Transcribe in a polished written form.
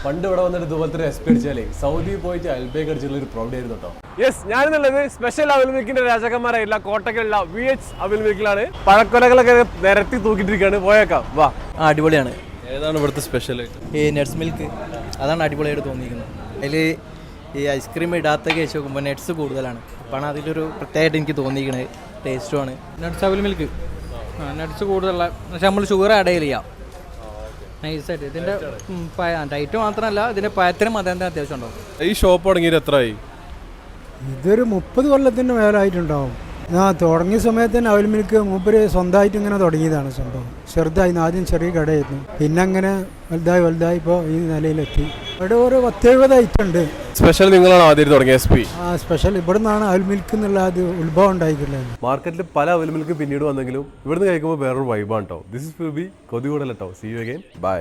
പണ്ട് ഇവിടെ വന്നിട്ട് ഇതുപോലത്തെ എക്സ്പി അടിച്ചാലേ സൗദി പോയിട്ട് അൽബേക്ക് അടിച്ചുള്ള ഒരു പ്രൗഡ് ആയിരുന്നു കേട്ടോ. യെസ്, ഞാനെന്നുള്ളത് സ്പെഷ്യൽ അവിൽ മിൽക്കിന്റെ രാജാക്കന്മാരായിട്ടുള്ള കോട്ടക്കലുള്ള VH അവിൽ മിൽക്കിലാണ്. പഴക്കൊലകളൊക്കെ നിരത്തി തൂക്കിട്ടിരിക്കുകയാണ്. പോയേക്കാം, വാ. അടിപൊളിയാണ്. ഏതാണ് ഇവിടുത്തെ സ്പെഷ്യൽ? ഈ നട്ട്സ് മിൽക്ക് അതാണ് അടിപൊളിയായിട്ട് തോന്നിയിരിക്കുന്നത്. അതിൽ ഈ ഐസ്ക്രീം ഇടാത്ത കേസ് നോക്കുമ്പോൾ നട്ട്സ് കൂടുതലാണ്. അപ്പോൾ അതിലൊരു പ്രത്യേകമായിട്ട് എനിക്ക് തോന്നിയിരിക്കുന്നത്. ടേസ്റ്റുമാണ്. നട്ട്സ് അവിൽ മിൽക്ക് നട്ട്സ് കൂടുതലുള്ള, പക്ഷെ നമ്മൾ ഷുഗർ ആഡ് ചെയ്യാം നൈസായിട്ട്. ഇതിൻ്റെ ഡയറ്റ് മാത്രമല്ല, ഇതിൻ്റെ പഴത്തിനും അതിൻ്റെ അത്യാവശ്യം ഉണ്ടാവും. ഈ ഷോപ്പ് തുടങ്ങിയിട്ട് എത്രയായി? ഇതൊരു 30 കൊല്ലത്തിന് മേലായിട്ടുണ്ടാവും. തുടങ്ങിയ സമയത്ത് തന്നെ അവിൽ മിൽക്ക് മൂപ്പര് സ്വന്തമായിട്ട് ഇങ്ങനെ തുടങ്ങിയതാണ് സംഭവം. ചെറുതായിരുന്നു, ആദ്യം ചെറിയ കടയായിരുന്നു, പിന്നെ അങ്ങനെ വലുതായി ഇപ്പോൾ ഈ നിലയിലെത്തി. ഇവിടെ ഒരു 70 ഐറ്റം ഉണ്ട്. സ്പെഷ്യൽ നിങ്ങളാണ് ആദ്യം തുടങ്ങിയ SP? സ്പെഷ്യൽ ഇവിടെ നിന്നാണ് അവിൽ മിൽക്ക് എന്നുള്ള അത് ഉത്ഭവം ഉണ്ടായിട്ടുള്ളത്. മാർക്കറ്റിൽ പല അവിൽ മിൽക്ക് പിന്നീട് വന്നെങ്കിലും ഇവിടുന്ന് കഴിക്കുമ്പോൾ വേറൊരു വൈബാണ് കേട്ടോ. ദിസ് ഇസ് ഫിബി കൊതികൂടല്ലോ. See you again, by.